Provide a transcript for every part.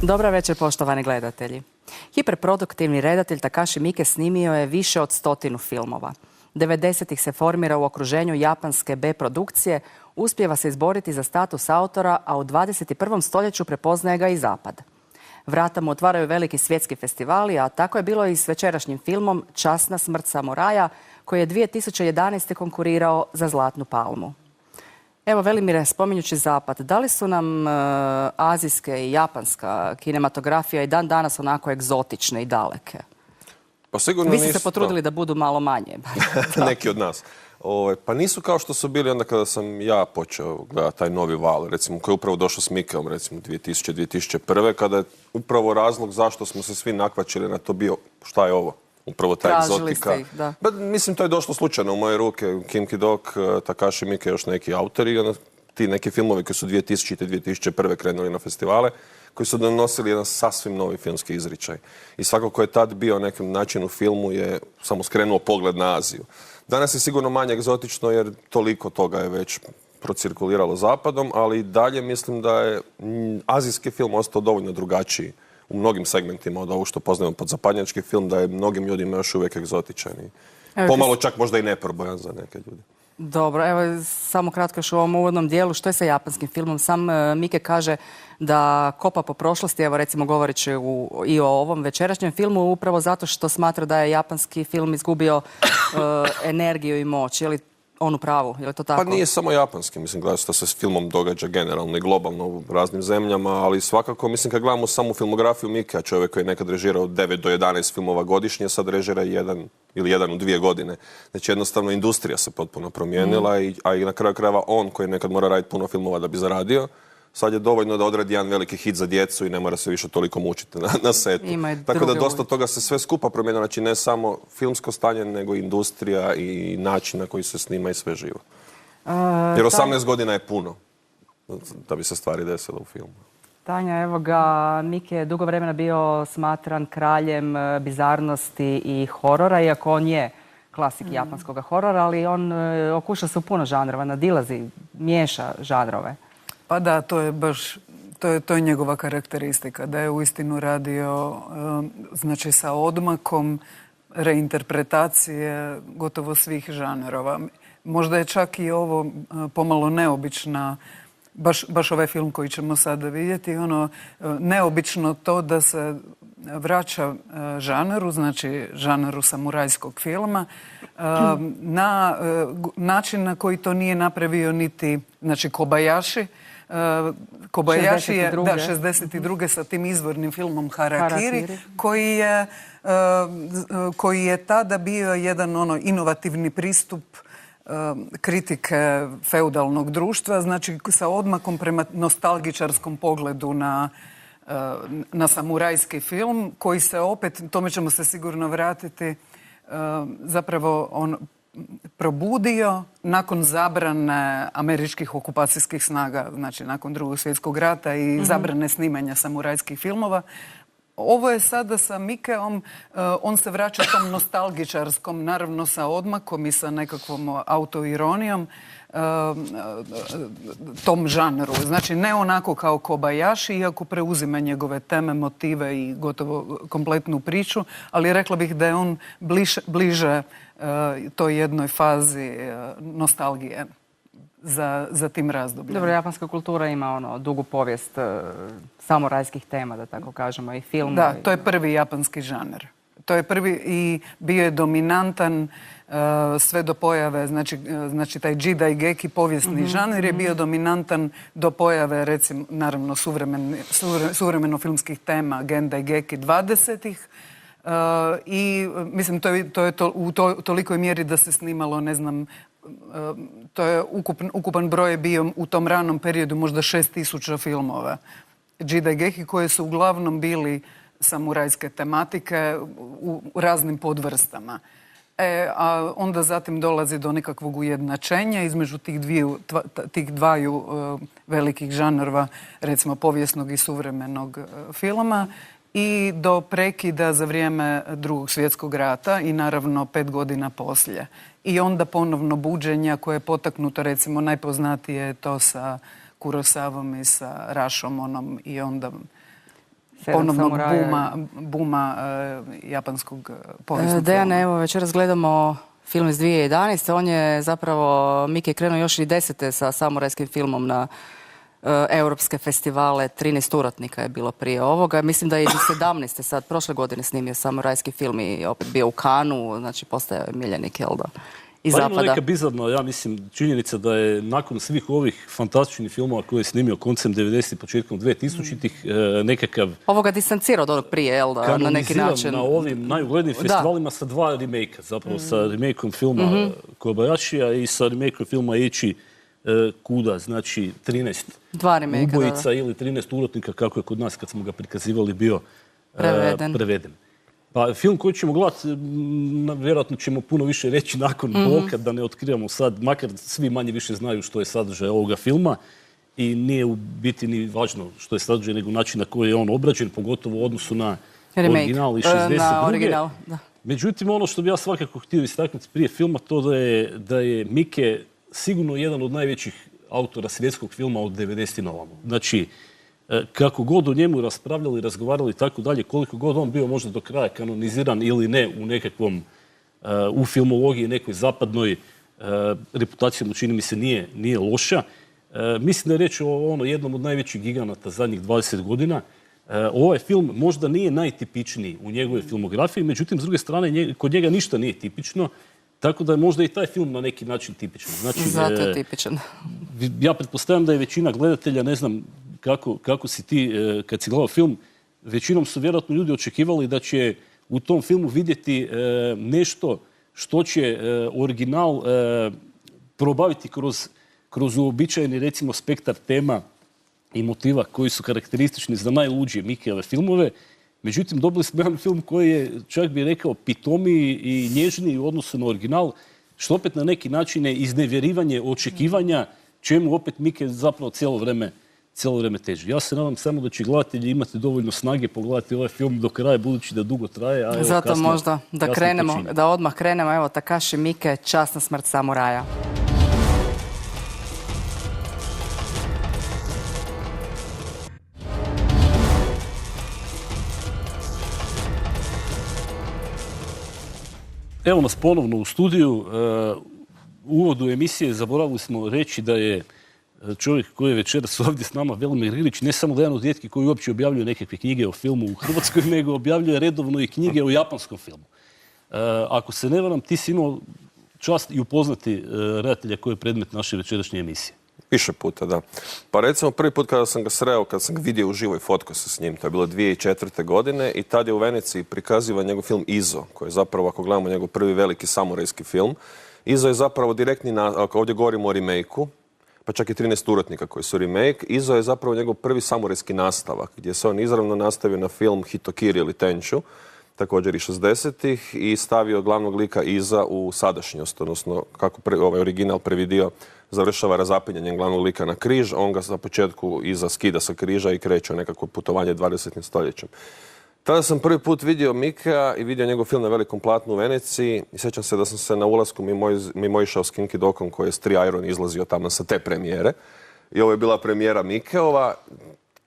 Dobra večer, poštovani gledatelji. Hiperproduktivni redatelj Takashi Miike snimio je više od 100 filmova. 90-ih se formira u okruženju japanske B produkcije, uspijeva se izboriti za status autora, a u 21. stoljeću prepoznaje ga i Zapad. Vrata mu otvaraju veliki svjetski festivali, a tako je bilo i s večerašnjim filmom Časna smrt samuraja, koji je 2011. konkurirao za Zlatnu palmu. Evo, Velimire, spominjući Zapad, da li su nam azijska i japanska kinematografija i dan danas onako egzotične i daleke? Pa sigurno Vi ste se potrudili da budu malo manje. Neki od nas. Pa nisu kao što su bili onda kada sam ja počeo gledati taj novi val, recimo, koji je upravo došao s Mikeom, recimo, 2000-2001. Kada je upravo razlog zašto smo se svi nakvačili na to bio, šta je ovo? Upravo ta egzotika. Ih, da. Mislim, to je došlo slučajno u moje ruke. Kim Ki-dok, Takashi Miike, još neki autori. Ti neki filmovi koji su 2000-2001. krenuli na festivale, koji su donosili jedan sasvim novi filmski izričaj. I svako ko je tad bio na nekim način u filmu je samo skrenuo pogled na Aziju. Danas je sigurno manje egzotično jer toliko toga je već procirkuliralo zapadom, ali i dalje mislim da je azijski film ostao dovoljno drugačiji u mnogim segmentima od ovog što poznajemo pod zapadnjački film, da je mnogim ljudima još uvijek egzotičan i pomalo čak možda i neprobojan za neke ljude. Dobro, evo samo kratko još u ovom uvodnom dijelu. Što je sa japanskim filmom? Sam Miike kaže da kopa po prošlosti, evo recimo govoreći i o ovom večerašnjem filmu, upravo zato što smatra da je japanski film izgubio energiju i moć. Je li on u pravu? Je li to tako? Pa nije samo japanski, mislim, gledati što se s filmom događa generalno i globalno u raznim zemljama, ali svakako, mislim, kad gledamo samu filmografiju Miikea, čovjek koji je nekad režirao 9 do 11 filmova godišnje, sad režira jedan u 2 godine. Znači, jednostavno, industrija se potpuno promijenila, a i na kraju krajeva on, koji nekad mora raditi puno filmova da bi zaradio, sad je dovoljno da odradi jedan veliki hit za djecu i ne mora se više toliko mučiti na setu. Tako da dosta toga se sve skupa promijenilo, znači ne samo filmsko stanje, nego industrija i način na koji se snima i sve živo. Jer 18 godina je puno da bi se stvari desile u filmu. Tanja, evo ga, Miike je dugo vremena bio smatran kraljem bizarnosti i horora, iako on je klasik japanskog horora, ali on okuša se u puno žanrova, nadilazi, miješa žanrove. Pa da, to je baš, to je njegova karakteristika, da je uistinu radio znači sa odmakom reinterpretacije gotovo svih žanrova. Možda je čak i ovo pomalo neobična, baš ovaj film koji ćemo sada vidjeti, neobično to da se vraća žanru, znači žanru samurajskog filma, na način na koji to nije napravio niti, znači, Kobayashi. Kobayashi je 62. sa tim izvornim filmom Harakiri, koji je tada bio jedan inovativni pristup kritike feudalnog društva, znači sa odmakom prema nostalgičarskom pogledu na samurajski film, koji se opet, tome ćemo se sigurno vratiti, zapravo on probudio nakon zabrane američkih okupacijskih snaga, znači nakon Drugog svjetskog rata i zabrane snimanja samurajskih filmova. Ovo je sada sa Miikeom, on se vraća tom nostalgičarskom, naravno sa odmakom i sa nekakvom autoironijom, tom žanru. Znači ne onako kao Kobayashi, iako preuzima njegove teme, motive i gotovo kompletnu priču, ali rekla bih da je on bliže toj jednoj fazi nostalgije za tim razdobljem. Dobro, japanska kultura ima dugu povijest samurajskih tema, da tako kažemo, i film. Da, to je prvi japanski žanr. To je prvi i bio je dominantan sve do pojave, znači taj jidaigeki, povijesni žanr, je bio dominantan do pojave, recimo, naravno, suvremeno filmskih tema Gendaigeki 20-ih. I mislim, to je u tolikoj mjeri da se snimalo, ne znam, to je ukupan broj je bio u tom ranom periodu možda 6000 filmova jidaigeki, koje su uglavnom bili samurajske tematike u raznim podvrstama. A onda zatim dolazi do nekakvog ujednačenja između tih dvaju velikih žanrova, recimo povijesnog i suvremenog filma, i do prekida za vrijeme Drugog svjetskog rata i naravno 5 godina poslije. I onda ponovno buđenja koje je potaknuto, recimo najpoznatije je to sa Kurosavom i sa Rashomon i onda ponovnog samuraja. buma japanskog povijesnog Dejane, filma. evo večeras gledamo film iz 2011. On je zapravo, Miki je krenuo još i 10. sa samurajskim filmom na europske festivale. 13 uratnika je bilo prije ovoga. Mislim da je i 17. sad, prošle godine snimio samurajski film i opet bio u Kanu, znači postao je miljenik, jel da? Iz Pa ima zapada. neka bizarna, ja mislim, činjenica da je nakon svih ovih fantastičnih filmova koje je snimio koncem 90. početkom 2000-ih nekakav Ovo ga distancira od onog prije, jel da? Na neki kanoniziran način. na ovim najuglednijim festivalima sa dva remake-a, zapravo sa remake-om filma Kobayashija i sa remake-om filma Ichi Kuda, znači 13 Dva remake-a, ubojica ili 13 urotnika, kako je kod nas kad smo ga prikazivali bio preveden. Pa film koji ćemo gledati, vjerojatno ćemo puno više reći nakon bloka, da ne otkrivamo sad, makar svi manje više znaju što je sadržaj ovoga filma i nije u biti ni važno što je sadržaj, nego način na koji je on obrađen, pogotovo u odnosu na original iz 62. Na original, da. Međutim, ono što bi ja svakako htio istaknuti prije filma, to da je Mike sigurno jedan od najvećih autora svjetskog filma od 90. na ovamo. Znači, kako god o njemu raspravljali, razgovarali i tako dalje, koliko god on bio možda do kraja kanoniziran ili ne u nekakvom, u filmologiji nekoj zapadnoj, reputacija mu čini mi se nije loša. Mislim da je riječ o jednom od najvećih giganata zadnjih 20 godina. Ovaj film možda nije najtipičniji u njegovoj filmografiji, međutim, s druge strane, kod njega ništa nije tipično, tako da je možda i taj film na neki način tipičan. Znači, Zato je tipičan. Ja pretpostavljam da je većina gledatelja, ne znam kako si ti kad si gledao film, većinom su vjerojatno ljudi očekivali da će u tom filmu vidjeti nešto što će original probaviti kroz uobičajeni, recimo, spektar tema i motiva koji su karakteristični za najluđije Mikijeve filmove. Međutim, dobili smo jedan film koji je, čak bih rekao, pitomiji i nježniji u odnosu na original, što opet na neki način je iznevjerivanje očekivanja, čemu opet Mike zapravo cijelo vrijeme teži. Ja se nadam samo da će gledatelji imati dovoljno snage pogledati ovaj film do kraja, budući da dugo traje. A evo, Zato možda da krenemo, počinje. da odmah krenemo. Evo, Takashi Miike, Časna smrt samuraja. Evo nas ponovno u studiju. U uvodu emisije zaboravili smo reći da je čovjek koji je večeras ovdje s nama, Velimir Ilić, ne samo da je jedan od rijetkih koji uopće objavljuje nekakve knjige o filmu u Hrvatskoj, nego objavljuje redovno i knjige o japanskom filmu. Ako se ne varam, ti si imao čast i upoznati redatelja koji je predmet naše večerašnje emisije. Više puta, da. Pa recimo prvi put kada sam ga sreo, kad sam ga vidio uživo i fotkao se s njim, to je bilo 2004. godine i tad je u Veneciji prikazivan njegov film Izo, koji je zapravo, ako gledamo njegov prvi veliki samurajski film, Izo je zapravo direktni, ako ovdje govorimo o remake-u, pa čak i 13 urotnika koji su remake, Izo je zapravo njegov prvi samurajski nastavak, gdje se on izravno nastavio na film Hitokiri ili Tenchu, također i 60-ih, i stavio glavnog lika Iza u sadašnjost, odnosno kako ovaj original previdio završava razapinjanjem glavnog lika na križ, on ga za početku Iza skida sa križa i kreće u nekakvo putovanje 20. stoljećem. Tada sam prvi put vidio Mikea i vidio njegov film na velikom platnu u Veneciji i sjećam se da sam se na ulasku mimo išao s Kinky Dokom koji je s 3 Iron izlazio tamo sa te premijere. I ovo je bila premijera Mikeova.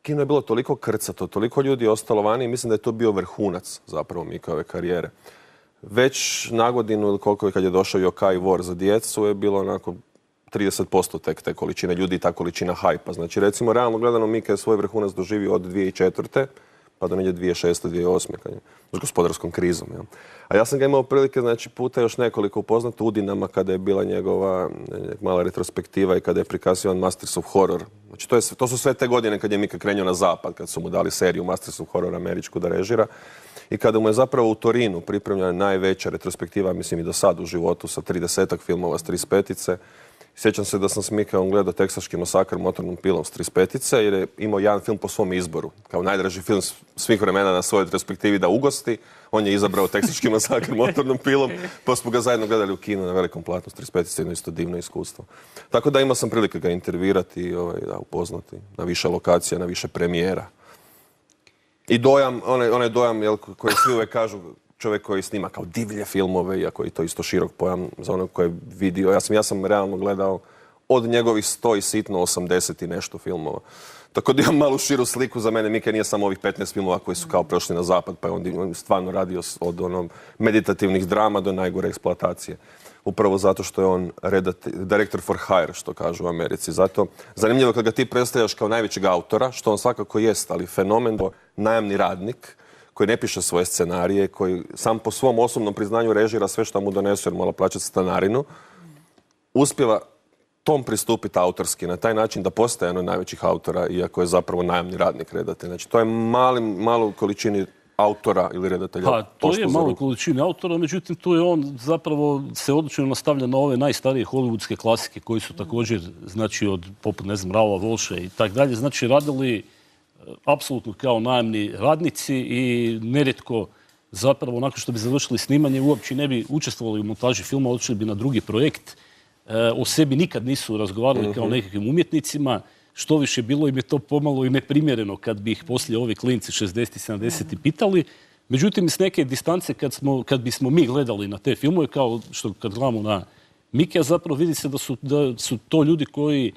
Kino je bilo toliko krcato, toliko ljudi je ostalo vani i mislim da je to bio vrhunac zapravo Mikeove karijere. Već na godinu ili koliko je kad je došao Yokai War za djecu je bilo onako 30% tek te količine ljudi i ta količina hajpa. Znači recimo realno gledano Mike je svoj vrhunac doživio od 2004. pa do negdje 2006. 2008. kad je s gospodarskom krizom. Ja. A ja sam ga imao prilike puta još nekoliko upoznat u Udinama kada je bila njegova mala retrospektiva i kada je prikazivan Masters of Horror. Znači to su sve te godine kad je Mike krenuo na zapad, kad su mu dali seriju Masters of Horror američku da režira. I kada mu je zapravo u Torinu pripremljena najveća retrospektiva, mislim i do sad u životu, sa 30-ak filmova s 35-ice. Sjećam se da sam s Mikeom gledao Teksaški masakr motornom pilom s 35-ice jer je imao jedan film po svom izboru. Kao najdraži film svih vremena na svojoj retrospektivi da ugosti. On je izabrao Teksaški masakr motornom pilom, pa smo ga zajedno gledali u kinu na velikom platnu s 35-ice, jedno isto divno iskustvo. Tako da imao sam prilike ga intervjuirati i upoznati na više lokacija, na više premijera. I dojam, onaj dojam koji svi uvijek kažu, čovjek koji snima kao divlje filmove, iako je to isto širok pojam za onog koji je vidio. Ja sam realno gledao od njegovih 100 i sitno 80 i nešto filmova. Tako da imam malu širu sliku, za mene Mike nije samo ovih 15 filmova koji su kao prošli na zapad, pa je on stvarno radio od meditativnih drama do najgore eksploatacije. Upravo zato što je on director for hire, što kažu u Americi. Zato zanimljivo kad ga ti predstavljaš kao najvećeg autora, što on svakako jest, ali fenomen, najamni radnik koji ne piše svoje scenarije, koji sam po svom osobnom priznanju režira sve što mu donesu jer mora plaćati stanarinu, uspjeva tom pristupiti autorski na taj način da postaje jedan od najvećih autora, iako je zapravo najamni radnik redatelj. Znači, to je malu količini autora ili redatelja. Pa, to je malo količine autora, međutim, tu je on zapravo se odlično nastavlja na ove najstarije hollywoodske klasike koji su također, znači, od poput, ne znam, Raoula Walsha i tak dalje, znači, radili apsolutno kao najamni radnici i nerijetko zapravo nakon što bi završili snimanje uopće ne bi učestvovali u montaži filma, otišli bi na drugi projekt. O sebi nikad nisu razgovarali kao nekakvim umjetnicima. Što više bilo im je to pomalo i neprimjereno kad bi ih poslije ovi klinci 60. 70. pitali. Međutim, s neke distance kad bismo mi gledali na te filmove, kao što kad gledamo na Mikea, zapravo vidi se da su to ljudi koji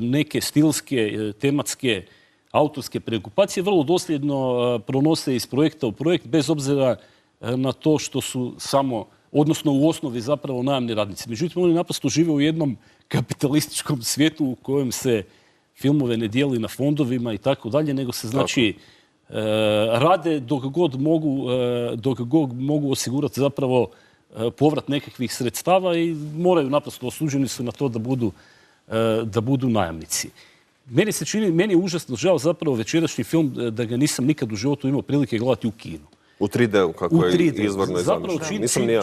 neke stilske, tematske, autorske preokupacije vrlo dosljedno pronose iz projekta u projekt, bez obzira na to što su samo, odnosno u osnovi zapravo najamni radnici. Međutim, oni naprosto žive u jednom kapitalističkom svijetu u kojem se filmove ne dijeli na fondovima i tako dalje, nego se znači rade dok god mogu osigurati zapravo povrat nekakvih sredstava i moraju naprosto, osuđeni su na to da budu najamnici. Meni je užasno žao zapravo večerašnji film da ga nisam nikad u životu imao prilike gledati u kinu. U 3D-u, kako je izvorno i zapravo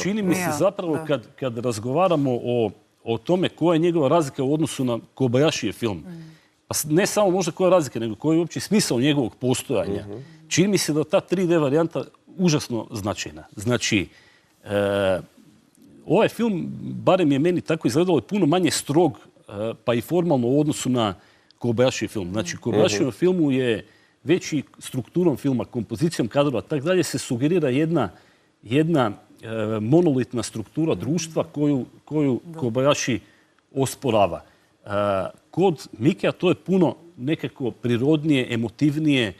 čini mi se zapravo kad razgovaramo o tome koja je njegova razlika u odnosu na Kobayashijev film, pa ne samo možda koja je razlika, nego koji je uopće smisao njegovog postojanja. Čini mi se da ta 3D varijanta užasno značajna. Znači, ovaj film, barem je meni tako izgledalo, je puno manje strog, pa i formalno u odnosu na Kobayashijev film. Znači, Kobayashijev filmu je veći strukturom filma, kompozicijom kadrova, tak dalje, se sugerira jedna monolitna struktura društva koju Kobayashi osporava. Kod Mikea to je puno nekako prirodnije, emotivnije.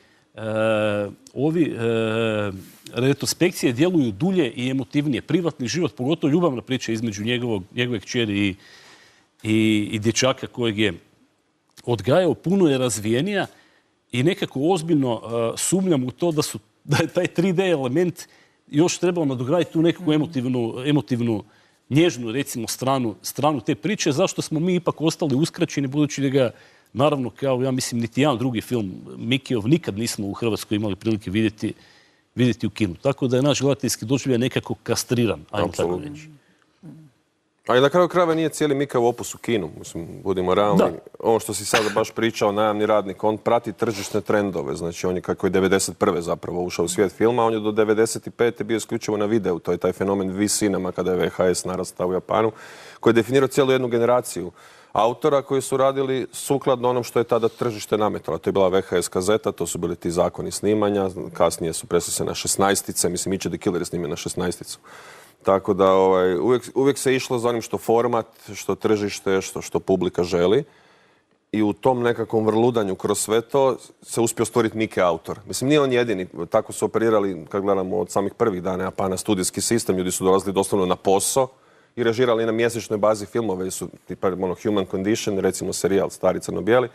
Ovi retrospekcije djeluju dulje i emotivnije. Privatni život, pogotovo ljubavna priča između njegove kćeri i dječaka kojeg je odgajao, puno je razvijenija i nekako ozbiljno sumnjam u to da je taj 3D element još trebao nadograditi tu nekakvu emotivnu, nježnu, recimo, stranu te priče. Zašto smo mi ipak ostali uskraćeni, budući da ga, naravno, kao ja mislim, niti jedan drugi film Mikeov nikad nismo u Hrvatskoj imali prilike vidjeti u kinu. Tako da je naš gledateljski doživljaj nekako kastriran, ajmo tako reći. Ali na kraju krajeva nije cijeli Mikeov opus u kinu, mislim, budimo realni. Ovo što si sada baš pričao, najamni radnik, on prati tržišne trendove. Znači, on je kako je 1991. zapravo ušao u svijet filma, on je do 1995. bio isključivo na videu. To je taj fenomen V-cinema kada je VHS narastao u Japanu, koji je definirao cijelu jednu generaciju autora koji su radili sukladno onom što je tada tržište nametalo. To je bila VHS kazeta, to su bili ti zakoni snimanja, kasnije su presli se na 16-ice, mislim, Mitch the Killer je snimio na 16-icu. Tako da uvijek se išlo za onim što format, što tržište, što publika želi. I u tom nekakvom vrludanju kroz sve to se uspio stvoriti Mike autor. Mislim, nije on jedini. Tako su operirali, kad gledamo od samih prvih dana Japana, studijski sistem. Ljudi su dolazili doslovno na posao i režirali na mjesečnoj bazi filmove. Su tipa Human Condition, recimo serijal Stari crno-bijeli.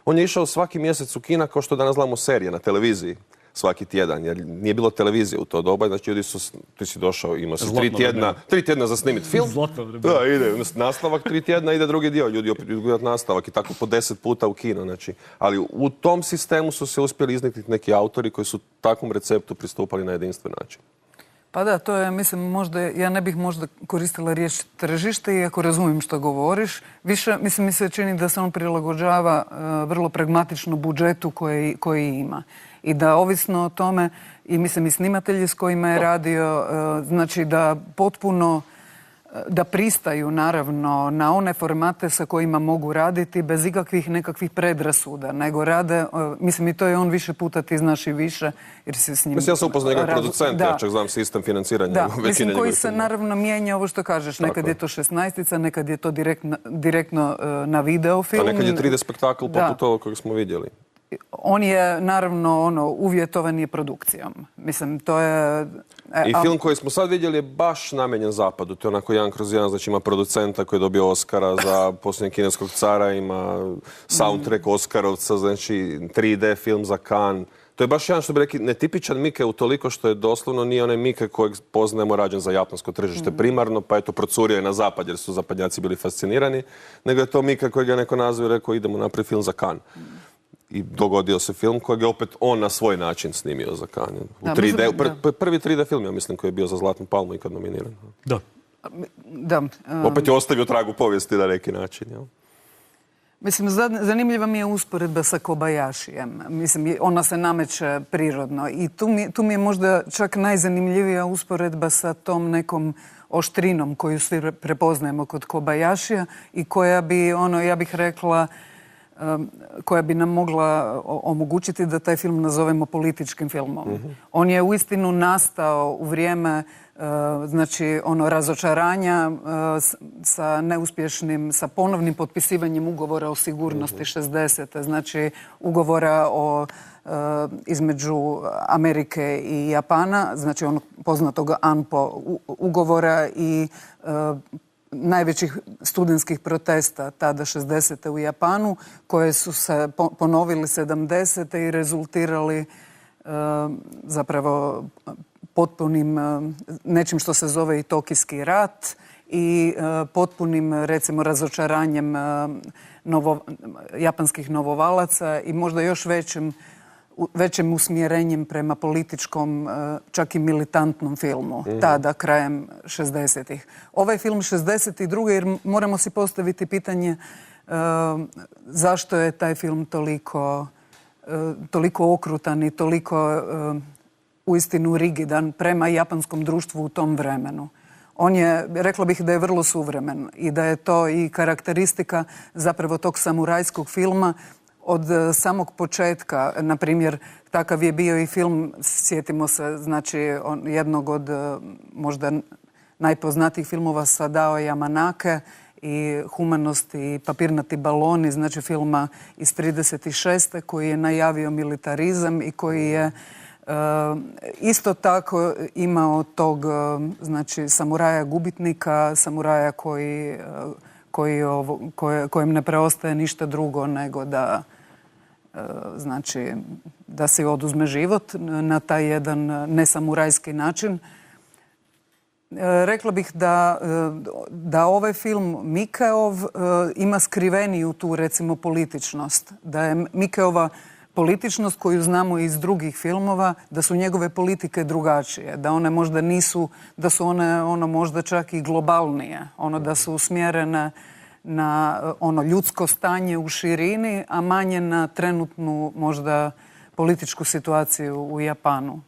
On je išao svaki mjesec u kina kao što danas gledamo serije na televiziji. Svaki tjedan, jer nije bilo televizije u to doba, znači ljudi ti si došao, imao si 3 tjedna za snimiti film. Da, ide nastavak 3 tjedna, ide drugi dio, ljudi opet gledati nastavak i tako po 10 puta u kino, znači. Ali u tom sistemu su se uspjeli izniknuti neki autori koji su takvom receptu pristupali na jedinstven način. Pa da, to je, mislim, možda, ja ne bih možda koristila riječ tržište, iako razumijem što govoriš. Više, mislim, mi se čini da se on prilagođava vrlo pragmatično budžetu koji ima. I da ovisno o tome, i mislim i snimatelji s kojima je radio, znači da potpuno da pristaju naravno na one formate sa kojima mogu raditi bez ikakvih nekakvih predrasuda, nego rade, mislim i to je on više puta ti znaš i više, jer se s njim... Mislim, ja sam upoznao njegov producent, ja čak znam sistem financiranja. Da, mislim koji se naravno mijenja ovo što kažeš, nekad je to 16-ica, nekad je to direktno na videofilm. A nekad je 3D spektakl poput ovog kojeg smo vidjeli. On je naravno uvjetovan je produkcijom. Mislim, to je... I film koji smo sad vidjeli je baš namijenjen zapadu. To je onako 1/1, znači ima producenta koji je dobio Oscara za Posljednjeg kineskog cara, ima soundtrack Oskarovca, znači 3D film za Cannes. To je baš jedan, što bi rekli, netipičan Mike utoliko što je doslovno nije onaj Mike kojeg poznajemo rađen za japansko tržište primarno, pa je to procurio je na zapad jer su zapadnjaci bili fascinirani, nego je to Mike kojeg je neko nazvao i rekao idemo napraviti film za Cannes. I dogodio se film kojeg je opet on na svoj način snimio za Cannes. Prvi 3D film, ja mislim, koji je bio za Zlatnu palmu ikad nominiran. Da. Opet je ostavio trag u povijesti na neki način. Jel? Mislim, zanimljiva mi je usporedba sa Kobayashijem. Mislim, ona se nameće prirodno. I tu mi je možda čak najzanimljivija usporedba sa tom nekom oštrinom koju svi prepoznajemo kod Kobayashija i koja bi, ja bih rekla, koja bi nam mogla omogućiti da taj film nazovemo političkim filmom. On je uistinu nastao u vrijeme znači razočaranja sa neuspješnim, sa ponovnim potpisivanjem ugovora o sigurnosti 60. Znači ugovora između Amerike i Japana, znači onog poznatog ANPO ugovora i najvećih studentskih protesta tada 60. u Japanu, koje su se ponovili 70. i rezultirali zapravo potpunim nečim što se zove i Tokijski rat i potpunim, recimo, razočaranjem japanskih novovalaca i možda još većim usmjerenjem prema političkom, čak i militantnom filmu, tada krajem 60-ih. Ovaj film 62. jer moramo si postaviti pitanje zašto je taj film toliko okrutan i toliko uistinu rigidan prema japanskom društvu u tom vremenu. On je, rekla bih da je vrlo suvremen i da je to i karakteristika zapravo tog samurajskog filma od samog početka. Na primjer, takav je bio i film, sjetimo se, znači, jednog od možda najpoznatijih filmova Sadao Yamanake i Humanost i papirnati baloni, znači filma iz 36. koji je najavio militarizam i koji je isto tako imao tog, znači, samuraja gubitnika, samuraja kojem ne preostaje ništa drugo nego da znači da si oduzme život na taj jedan nesamurajski način. Rekla bih da ovaj film Mikeov ima skriveniju tu, recimo, političnost. Da je Mikeova političnost koju znamo iz drugih filmova, da su njegove politike drugačije, da one možda nisu, da su one možda čak i globalnije, da su usmjerene na ljudsko stanje u širini, a manje na trenutnu možda političku situaciju u Japanu.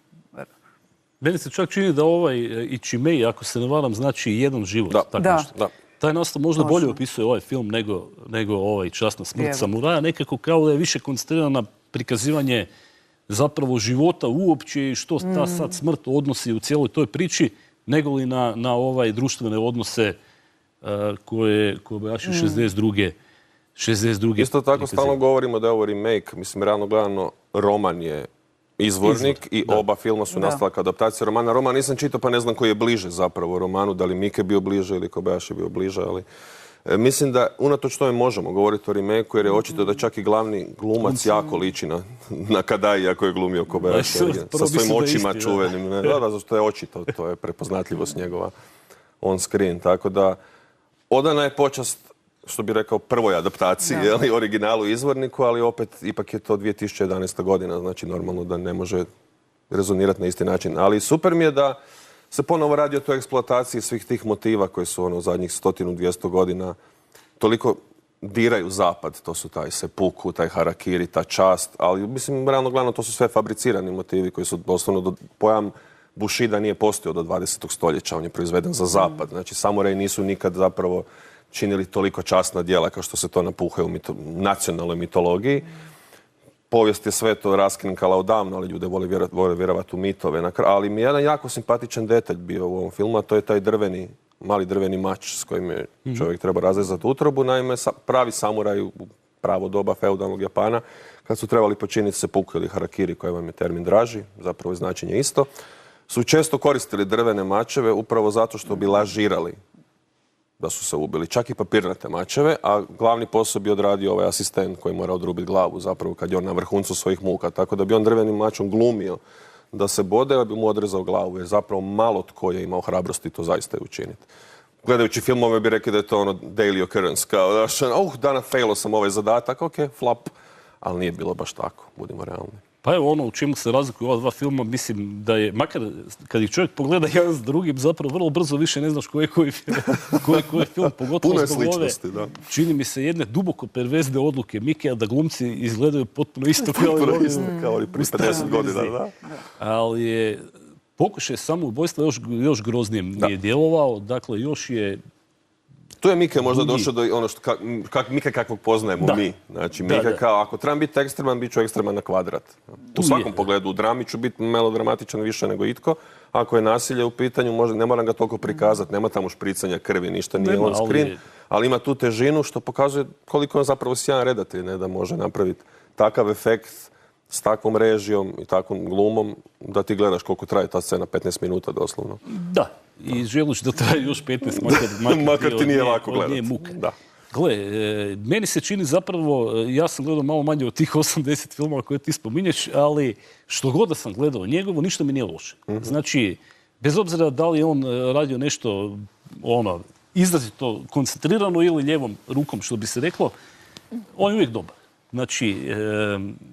Meni se čak čini da ovaj Ichimei, ako se ne varam, znači jedan život. Da. Taj nastav možda bolje opisuje ovaj film nego ovaj Časna smrt samuraja. Nekako kao da je više koncentriran na prikazivanje zapravo života uopće i što ta sad smrt odnosi u cijeloj toj priči, nego li na ovaj društvene odnose koje Kobayashi 62. Isto tako stalno govorimo da je ovo remake. Mislim, realno gledano, roman je izvornik i oba filma su nastala kao adaptacija romana. Roman nisam čitao pa ne znam koji je bliže zapravo romanu, da li Mike bio bliže ili Kobayashi bio bliže, ali mislim da unatoč tome možemo govoriti o remake-u jer je očito da čak i glavni glumac jako liči na Kadaija koji je glumio Kobayashi sa svojim očima čuvenim. Da, zašto je očito, to je prepoznatljivost njegova on screen. Tako da odana je počast, što bi rekao, prvoj adaptaciji, originalu izvorniku, ali opet ipak je to 2011. godina, znači normalno da ne može rezonirati na isti način. Ali super mi je da se ponovo radi o toj eksploataciji svih tih motiva koji su zadnjih 100-200 godina toliko diraju zapad. To su taj seppuku, taj harakiri, ta čast, ali mislim, realno glavno, to su sve fabricirani motivi koji su doslovno pojam Bushido nije postojao do 20. stoljeća, on je proizveden za zapad. Znači, samuraji nisu nikad zapravo činili toliko časna djela kao što se to napuhaju u nacionalnoj mitologiji. Povijest je sve to raskrinkala odavno, ali ljude vole vjerovati u mitove. Ali mi je jedan jako simpatičan detalj bio u ovom filmu, a to je taj mali drveni mač s kojim je čovjek treba razrezati utrobu. Naime, pravi samuraj u pravo doba feudalnog Japana, kad su trebali počiniti seppuku ili harakiri, koji vam je termin draži, zapravo je značenje isto, su često koristili drvene mačeve upravo zato što bi lažirali da su se ubili. Čak i papirnate mačeve, a glavni posao bi odradio ovaj asistent koji mora odrubiti glavu zapravo kad je on na vrhuncu svojih muka. Tako da bi on drvenim mačom glumio da se bode, a bi mu odrezao glavu. Jer zapravo malo tko je imao hrabrosti to zaista i učiniti. Gledajući filmove bi rekli da je to ono daily occurrence. Kao, danas failo sam ovaj zadatak, ok, flap. Ali nije bilo baš tako, budimo realni. Pa evo ono u čemu se razlikuju ova dva filma, mislim da je, makar kad ih čovjek pogleda jedan s drugim, zapravo vrlo brzo više ne znaš koji je film, pogotovo Puno zbog ove, da. čini mi se, jedne duboko pervezne odluke Mikija da glumci izgledaju potpuno isto kao i prije 50 godina, da. Ali je pokušaj samoubojstva još groznije nije djelovao, dakle još je... Tu je Mike možda došao do ono što Mike kakvog poznajemo mi. Znači, Mike kao, ako trebam biti ekstreman, bit ću ekstreman na kvadrat. U svakom pogledu, u drami ću biti melodramatičan više nego itko. Ako je nasilje u pitanju, ne moram ga toliko prikazati. Nema tamo špricanja krvi, ništa nije on screen. Ali ima tu težinu što pokazuje koliko je zapravo sjajan redatelj, da može napraviti takav efekt s takvom režijom i takvom glumom da ti gledaš koliko traje ta scena, 15 minuta doslovno. Da. I želiš da traje još 15, makar ti nije lako gledati. Gle, meni se čini zapravo, ja sam gledao malo manje od tih 80 filmova koje ti spominješ, ali što god da sam gledao njegovo, ništa mi nije loše. Znači, bez obzira da li je on radio nešto izrazito koncentrirano ili lijevom rukom, što bi se reklo, on je uvijek dobar. Znači,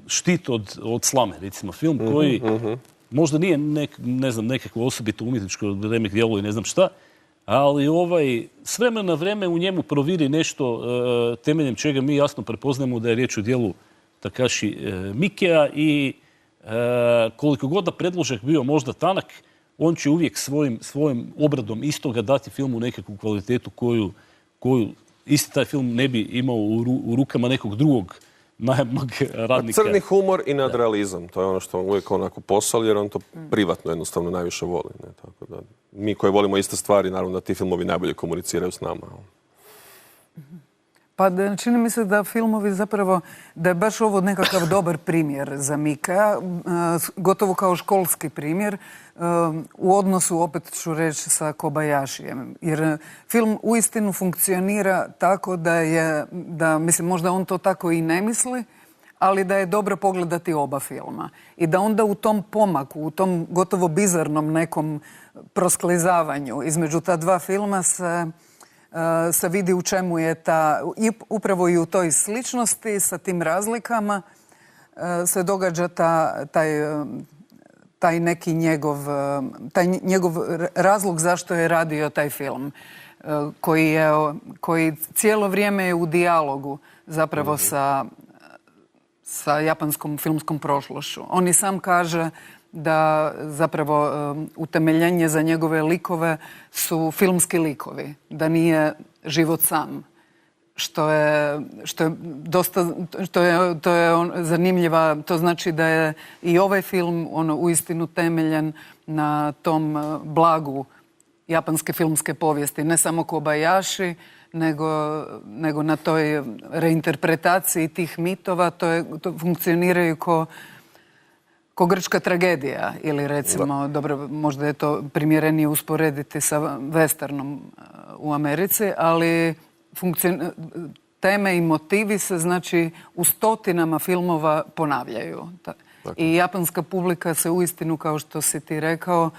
Štit od slame, recimo, film koji možda nije nekakvo osobito umjetničko remek djelo i ne znam šta, ali s vremena na vreme u njemu proviri nešto temeljem čega mi jasno prepoznajemo da je riječ o djelu Takashi Mikija i koliko god da predložak bio možda tanak, on će uvijek svojim obradom istoga dati filmu nekakvu kvalitetu koju isti taj film ne bi imao u rukama nekog drugog najmog radnika. Crni humor i nadrealizam, to je ono što on uvijek onako posao, jer on to privatno jednostavno najviše voli. Tako da, mi koji volimo iste stvari, naravno da ti filmovi najbolje komuniciraju s nama. Pa čini mi se da filmovi zapravo, da je baš ovo nekakav dobar primjer za Mika, gotovo kao školski primjer, u odnosu, opet ću reći, sa Kobayashijem. Jer film uistinu funkcionira tako da mislim, možda on to tako i ne misli, ali da je dobro pogledati oba filma. I da onda u tom pomaku, u tom gotovo bizarnom nekom prosklizavanju između ta dva filma se vidi u čemu je upravo i u toj sličnosti sa tim razlikama se događa taj neki njegov razlog zašto je radio taj film, koji cijelo vrijeme je u dijalogu zapravo sa japanskom filmskom prošlošću. On i sam kaže da zapravo utemeljenje za njegove likove su filmski likovi, da nije život sam. Što je dosta, to je zanimljiva, to znači da je i ovaj film uistinu temeljen na tom blagu japanske filmske povijesti, ne samo Kobayashi, nego na toj reinterpretaciji tih mitova, to funkcioniraju ko grčka tragedija ili recimo, dobro, možda je to primjerenije usporediti sa westernom u Americi, ali teme i motivi se znači u stotinama filmova ponavljaju. I japanska publika se uistinu, kao što si ti rekao,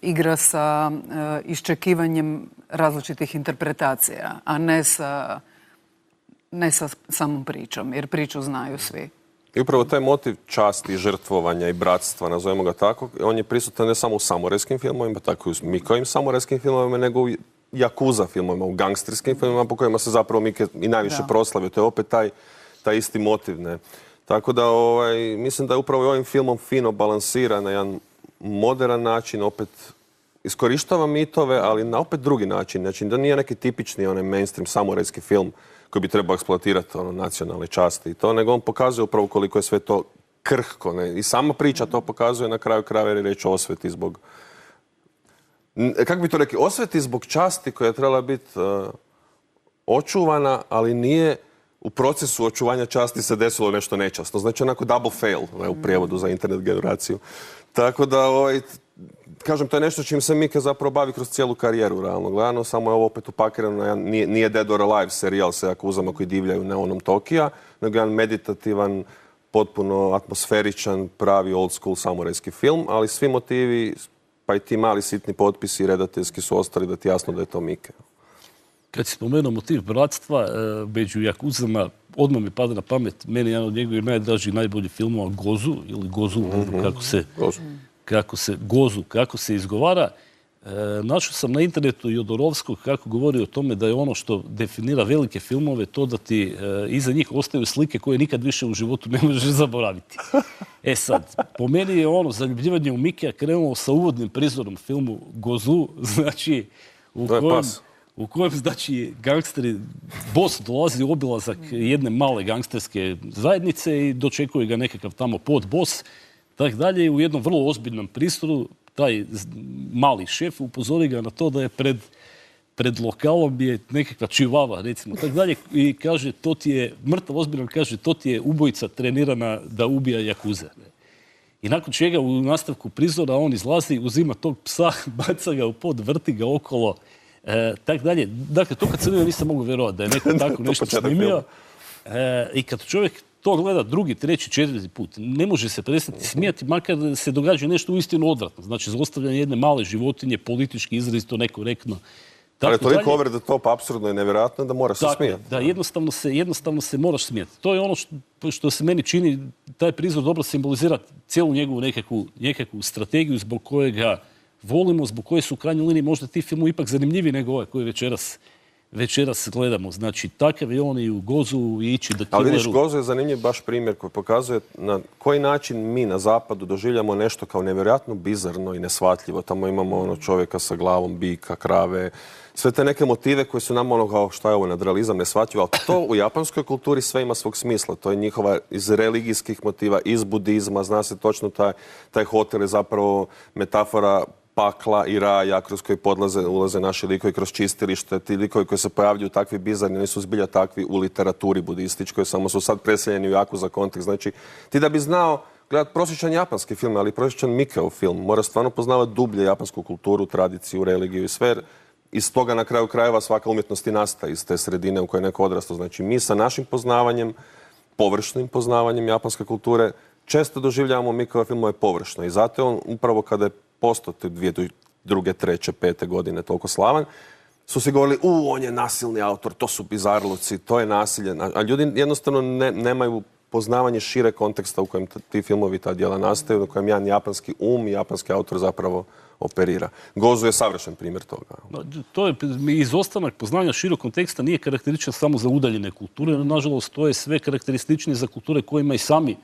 igra sa iščekivanjem različitih interpretacija, a ne sa samom pričom, jer priču znaju svi. I upravo taj motiv časti, žrtvovanja i bratstva, nazovemo ga tako, on je prisutan ne samo u samurajskim filmovima, tako i u Mikovim samurajskim filmovima, nego i Yakuza filmovima, u gangsterskim filmovima, po kojima se zapravo Mike i najviše proslavio. To je opet taj isti motiv. Ne? Tako da mislim da je upravo ovim filmom fino balansiran na jedan moderan način opet iskorištava mitove, ali na opet drugi način. Znači, da nije neki tipični onaj mainstream samurajski film koji bi trebao eksploatirati nacionalne časti i to, nego on pokazuje upravo koliko je sve to krhko. Ne? I sama priča to pokazuje na kraju krajeva, jer je reč o osveti zbog... Kako bi to rekli? Osveti zbog časti koja je trebala biti očuvana, ali nije u procesu očuvanja časti se desilo nešto nečasno. Znači onako double fail u prijevodu za internet generaciju. Tako da, kažem, to je nešto čim se Mike zapravo bavi kroz cijelu karijeru, realno gledano. Samo je ovo opet upakirano, nije Dead or Alive serijal sa jakuzama koji divljaju na onom Tokija, nego jedan meditativan, potpuno atmosferičan, pravi old school samurajski film, ali svi motivi, pa i ti mali sitni potpisi redateljski su ostali da ti jasno da je to Mike. Kad si spomenuo motiv bratstva, među jakuzama, odmah mi pada na pamet, meni jedan od njegovih najdražih, najboljih filmova Gozu, ili Gozu, kako se izgovara. Našao sam na internetu Jodorovskog kako govori o tome da je ono što definira velike filmove to da ti iza njih ostaju slike koje nikad više u životu ne možeš zaboraviti. Sad, po meni je zaljubljivanje u Mikea krenulo sa uvodnim prizorom filmu Gozu, znači u kojem, znači, gangsteri, boss dolazi u obilazak jedne male gangsterske zajednice i dočekuje ga nekakav tamo podboss, tako dalje, i u jednom vrlo ozbiljnom prizoru taj mali šef upozori ga na to da je pred lokalom je nekakva čivava, recimo, tako dalje, i kaže, to ti je, mrtav ozbiljno kaže, to ti je ubojica trenirana da ubija jakuze. I nakon čega u nastavku prizora on izlazi, uzima tog psa, baca ga u pod, vrti ga okolo, tako dalje. Dakle, to kad sam vidio nisam mogu vjerovati da je neko tako nešto snimio. I kad čovjek to gleda drugi, treći, četvrti put, ne može se prestati smijati, makar se događa nešto uistinu odvratno. Znači, zlostavljanje jedne male životinje, politički izrazito nekorektno. Ali je toliko over the top, apsurdno i nevjerojatno da mora se smijati. Da, jednostavno se moraš smijati. To je ono što se meni čini, taj prizor dobro simbolizira cijelu njegovu nekakvu strategiju zbog kojega volimo, zbog koje su u krajnjoj liniji možda ti filmu ipak zanimljiviji nego ovaj koji večeras gledamo. Znači, takav je on i u Gozu i ići da Killeru. Ali vidiš, Gozu je zanimljiv baš primjer koji pokazuje na koji način mi na zapadu doživljamo nešto kao nevjerojatno bizarno i neshvatljivo. Tamo imamo čovjeka sa glavom bika, krave, sve te neke motive koji su nam kao šta je ovo nadrealizam, neshvatljivo, ali to u japanskoj kulturi sve ima svog smisla. To je njihova iz religijskih motiva, iz budizma, zna se točno taj hotel je zapravo metafora pakla i raja kroz koji ulaze naši likovi kroz čistilište. Ti likovi koji se pojavljuju takvi bizarni, nisu zbilja takvi u literaturi budističkoj, samo su sad preseljeni u Jakuza kontekst. Znači, ti da bi znao gledati prosječan japanski film, ali prosječan Mikeov film, mora stvarno poznavati dublje japansku kulturu, tradiciju, religiju i sve. Iz toga na kraju krajeva svaka umjetnost i nastaje iz te sredine u kojoj je neko odrastao. Znači, mi sa našim poznavanjem, površnim poznavanjem japanske kulture, često doživljavamo Mikeove filmove površno. I zato je on upravo kada je postao te 2002., 2003., 2005. godine toliko slavan, su si govorili, on je nasilni autor, to su bizarluci, to je nasilje. A ljudi jednostavno nemaju poznavanje šire konteksta u kojem ti filmovi, ta djela nastaju, u kojem jedan japanski i japanski autor zapravo operira. Gozu je savršen primjer toga. To je izostanak poznanja širog konteksta nije karakterističan samo za udaljene kulture, nažalost to je sve karakterističnije za kulture kojima i sami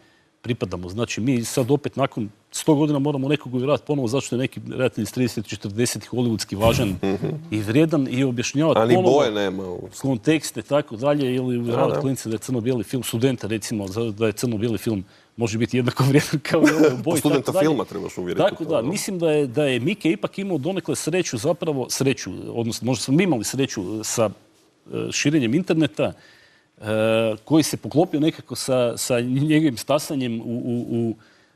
pripadamo. Znači, mi sad opet nakon 100 godina moramo nekog uvjerati ponovo zašto je neki redatelj iz 30-40 hollywoodski važan i vrijedan i objašnjavati ponovo boje nema kontekste, tako dalje, ili uvjeravati klince da je crno-bijeli film, studenta recimo, da je crno-bijeli film može biti jednako vrijedan kao i ovaj u boji. Studenta filma trebaš uvjeriti. Tako da, mislim da je Mike ipak imao donekle sreću, odnosno možda smo mi imali sreću sa širenjem interneta, koji se poklopio nekako sa njegovim stasanjem u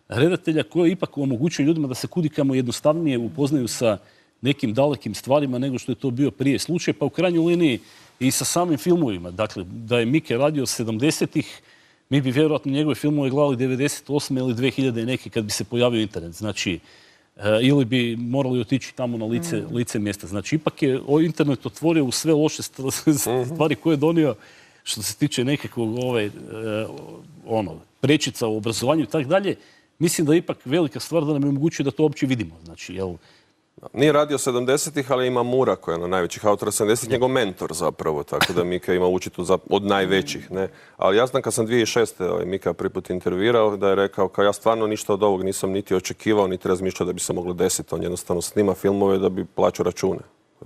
redatelja koji ipak omogućuje ljudima da se kudikamo jednostavnije upoznaju sa nekim dalekim stvarima nego što je to bio prije slučaj, pa u krajnjoj liniji i sa samim filmovima. Dakle, da je Mike radio 70-ih, mi bi vjerojatno njegove filmove gledali 98. ili 2000. neki kad bi se pojavio internet. Znači, ili bi morali otići tamo na lice mjesta. Znači, ipak je internet otvorio u sve loše stvari koje je donio što se tiče nekakvog prečica u obrazovanju i tako dalje. Mislim da je ipak velika stvar da nam je omogućuje da to uopće vidimo. Znači, Nije radio 70-ih, ali ima Mura koji je ono najvećih autora 70-ih, njegov mentor zapravo, tako da Mika ima učitu od najvećih, ne. Ali ja znam kad sam 2006. Mika prvi put intervjuirao, da je rekao kao ja stvarno ništa od ovog nisam niti očekivao, niti razmišljao da bi se moglo desiti. On jednostavno snima filmove da bi plaćao račune.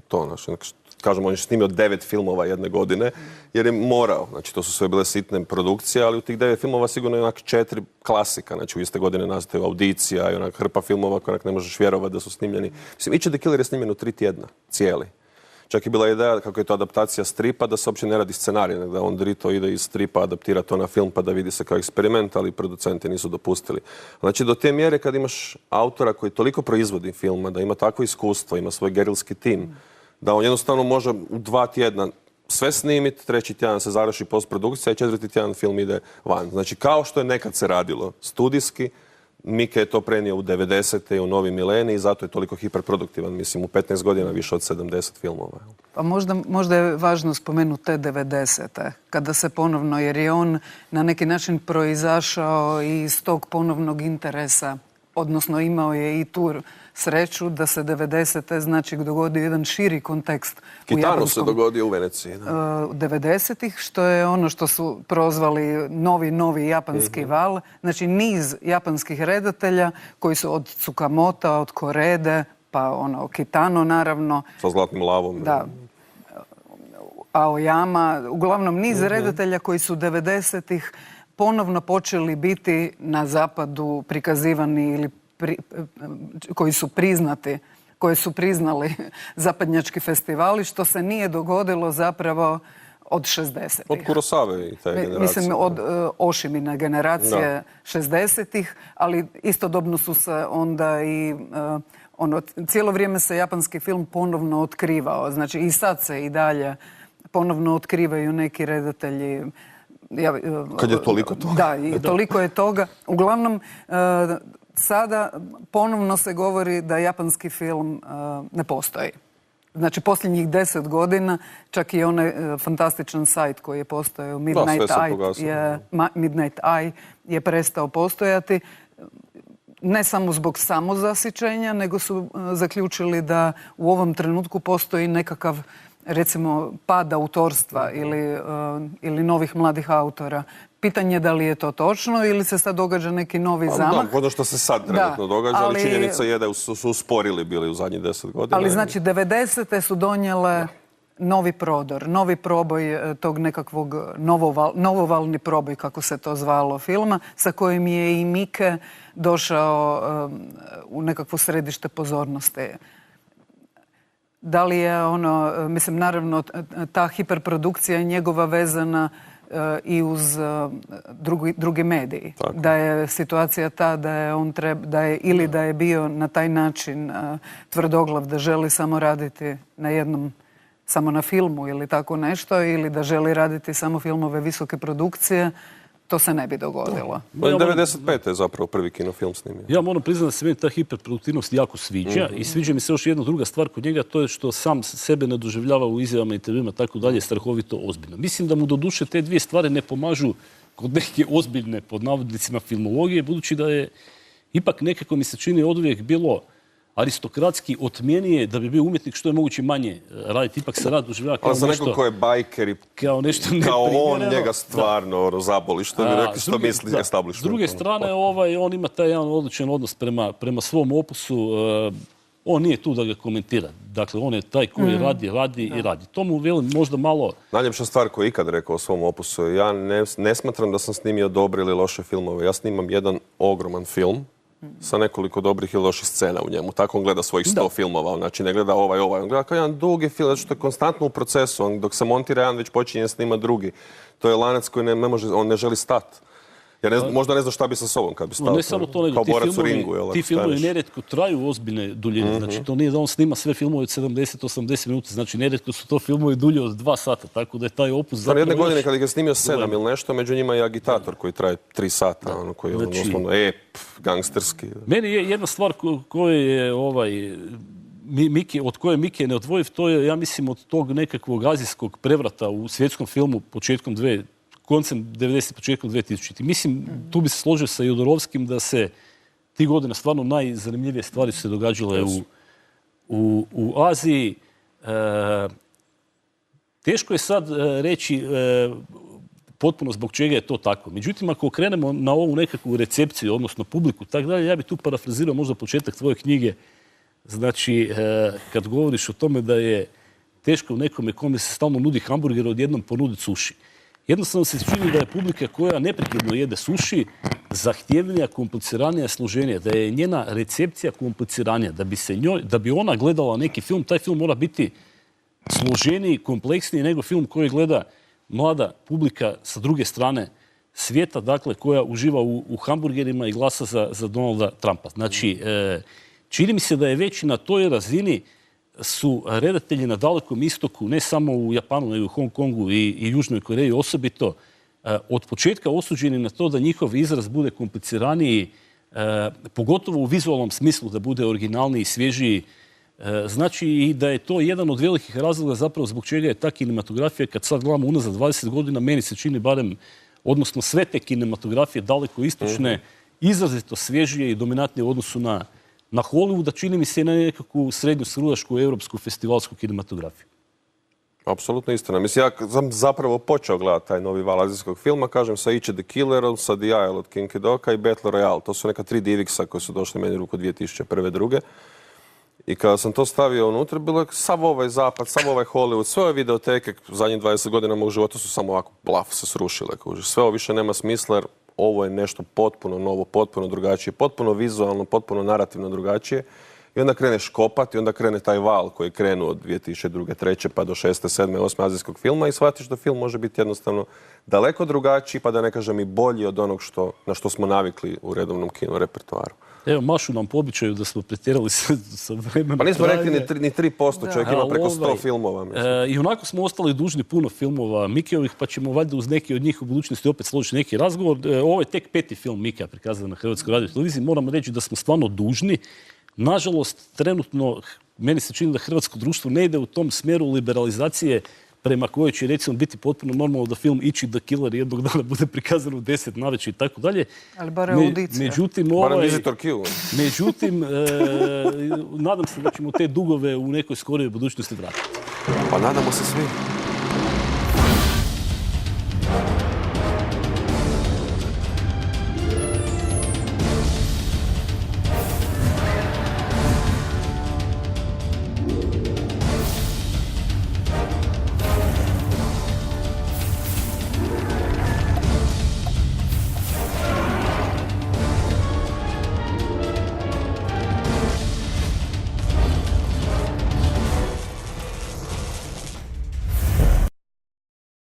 To, znači, kažemo, on je snimio 9 filmova jedne godine, jer je morao. Znači, to su sve bile sitne produkcije, ali u tih 9 filmova sigurno je onak 4 klasika. Znači, u iste godine nastaju Audicija i onak hrpa filmova koje onak ne možeš vjerovati da su snimljeni. Mislim, Ići the Killer je snimljen u 3 tjedna, cijeli. Čak je bila ideja, kako je to adaptacija stripa, da se uopće ne radi scenarij, nego da on drito ide iz stripa, adaptira to na film pa da vidi se kao eksperiment, ali producenti nisu dopustili. Znači, do te mjere kad imaš autora koji toliko proizvodi filma, da ima takvo iskustvo, ima svoj gerilski tim, da on jednostavno može u 2 tjedna sve snimiti, 3. tjedan se završi postprodukcija i 4. tjedan film ide van. Znači, kao što je nekad se radilo studijski, Mike je to prenio u 90. i u novi milenij i zato je toliko hiperproduktivan. Mislim, u 15 godina više od 70 filmova. Pa možda je važno spomenuti te 90. kada se ponovno, jer je on na neki način proizašao iz tog ponovnog interesa, odnosno imao je i tu sreću da se 90. znači dogodio jedan širi kontekst. Kitano se dogodio u Veneciji. 90-ih, što je ono što su prozvali novi japanski val. Znači niz japanskih redatelja koji su od Tsukamota, od Korede, pa Kitano naravno. Sa Zlatnim lavom. Da. Aoyama, uglavnom niz redatelja koji su 90-ih ponovno počeli biti na zapadu prikazivani ili koji su priznati, koje su priznali zapadnjački festivali, što se nije dogodilo zapravo od 60-ih. Od Kurosave i te generacije. Mislim, od Oshimine generacije 60-ih, ali istodobno su se onda i cijelo vrijeme se japanski film ponovno otkrivao. Znači i sad se i dalje ponovno otkrivaju neki redatelji. Kad je toliko toga. Da, i toliko je toga. Uglavnom, sada ponovno se govori da japanski film ne postoji. Znači, posljednjih 10 godina, čak i onaj fantastičan sajt koji je postojao, Midnight Eye, je prestao postojati. Ne samo zbog samozasićenja, nego su zaključili da u ovom trenutku postoji nekakav, recimo, pad autorstva ili novih mladih autora. Pitanje je da li je to točno ili se sad događa neki novi zamah. Da, ono što se sad trenutno događa, ali činjenica je da su usporili bili u zadnjih 10 godina. Ali znači 90. su donijele novi prodor, novi proboj tog nekakvog novovalni proboj, kako se to zvalo, filma, sa kojim je i Mike došao u nekakvo središte pozornosti. Da li je mislim, naravno, ta hiperprodukcija je njegova vezana i uz drugi mediji. Tako. Da je situacija ta da je on ili da je bio na taj način tvrdoglav da želi samo raditi samo na filmu ili tako nešto, ili da želi raditi samo filmove visoke produkcije, to se ne bi dogodilo. 95. je zapravo prvi kinofilm snimio. Ja moram priznati da se meni ta hiperproduktivnost jako sviđa i sviđa mi se još jedna druga stvar kod njega, to je što sam sebe ne doživljava u izjavama, intervjuima, tako dalje, strahovito ozbiljno. Mislim da mu doduše te dvije stvari ne pomažu kod neke ozbiljne, pod navodnicima, filmologije, budući da je ipak nekako mi se čini oduvijek bilo aristokratski otmjenije da bi bio umjetnik što je moguće manje raditi. Ipak se rad doživljava kao nešto... Ali za nekog ko je bajker i kao on njega stvarno zaboli, što bi rekli, što misli establishment. S druge strane, on ima taj jedan odličan odnos prema svom opusu. On nije tu da ga komentira. Dakle, on je taj koji radi i radi. To mu velim možda malo... Najljepša stvar koju je ikad rekao o svom opusu, ja ne smatram da sam snimio dobre ili loše filmove. Ja snimam jedan ogroman film sa nekoliko dobrih ili loših scena u njemu. Tako on gleda svojih 100 filmova. Znači, ne gleda ovaj. On gleda kao jedan dugi film, zato što je konstantno u procesu. Dok se montira jedan, već počinje snimati drugi. To je lanac koji on ne želi stati. Ja možda ne zna šta bi sa sobom kad bi stao. Ne samo to, nego ti filmovi nerijetko traju ozbiljne duljine. Znači, to nije da on snima sve filmove od 70-80 minuta. Znači, nerijetko su to filmovi dulje od 2 sata. Tako da je taj opus zapravo... Jedne godine kad je snimio 7 ili nešto, među njima je Agitator koji traje 3 sata. Koji je osnovno gangsterski. Meni je jedna stvar od koje Mike ne odvojiv, to je, ja mislim, od tog nekakvog azijskog prevrata u svjetskom filmu koncem 90. početkom 2000. Mislim, tu bi se složio sa Jodorovskim da se ti godina stvarno najzanimljivije stvari su se događale u Aziji. Teško je sad reći potpuno zbog čega je to tako. Međutim, ako krenemo na ovu nekakvu recepciju, odnosno publiku, tako dalje, ja bih tu parafrazirao možda početak tvoje knjige. Znači, kad govoriš o tome da je teško nekome kome se stalno nudi hamburger odjednom ponuditi suši. Jednostavno se čini da je publika koja neprekidno jede suši zahtjevnija, kompliciranija, složenija, da je njena recepcija kompliciranija, da bi ona gledala neki film, taj film mora biti složeniji, kompleksniji nego film koji gleda mlada publika sa druge strane svijeta, dakle, koja uživa u hamburgerima i glasa za Donalda Trumpa. Znači, čini mi se da je već na toj razini su redatelji na Dalekom istoku, ne samo u Japanu, nego u Hong Kongu i Južnoj Koreji osobito, od početka osuđeni na to da njihov izraz bude kompliciraniji, pogotovo u vizualnom smislu, da bude originalniji, svježiji. Znači i da je to jedan od velikih razloga zapravo zbog čega je ta kinematografija, kad sad gledamo unazad 20 godina, meni se čini barem, odnosno sve te kinematografije daleko istočne, izrazito svježije i dominantnije u odnosu na Hollywooda, čini mi se i na nekakvu srednju srudašku europsku festivalsku kinematografiju. Apsolutno istina. Mislim, ja sam zapravo počeo gledati taj novi val azijskog filma, kažem, sa Ichi the Killerom, sa The Isle od King Kidoka i Battle Royale. To su neka 3 DivX-a koji su došli meni u ruku 2001. 2. I kada sam to stavio unutra, bilo je sav ovaj zapad, sav ovaj Hollywood, sve ove videoteke zadnjih 20 godina mog života su samo ovako blaf se srušile. Sve ovo više nema smisla jer ovo je nešto potpuno novo, potpuno drugačije, potpuno vizualno, potpuno narativno drugačije. I onda kreneš kopati, onda krene taj val koji je krenuo od 2002. 3. pa do 6. 7. 8. azijskog filma i shvatiš da film može biti jednostavno daleko drugačiji, pa da ne kažem i bolji od onog na što smo navikli u redovnom kino repertoaru. Evo, mašu nam po običaju da smo pretjerali sa vremenom. Pa nismo rekli ni 3%, čovjek ima preko 100 filmova. I onako smo ostali dužni puno filmova Mikijevih, pa ćemo valjda uz neki od njih u budućnosti opet složiti neki razgovor. Ovo je tek 5. film Mikija prikazan na Hrvatskoj radioteleviziji. Moramo reći da smo stvarno dužni. Nažalost, trenutno, meni se čini da hrvatsko društvo ne ide u tom smjeru liberalizacije prema kojoj će recimo biti potpuno normalno da film Ichi the Killer jednog dana bude prikazan u 10 navečer i tako dalje. Ali bar audicija. Međutim, nadam se da ćemo te dugove u nekoj skorijoj budućnosti vratiti. Pa nadamo se svi.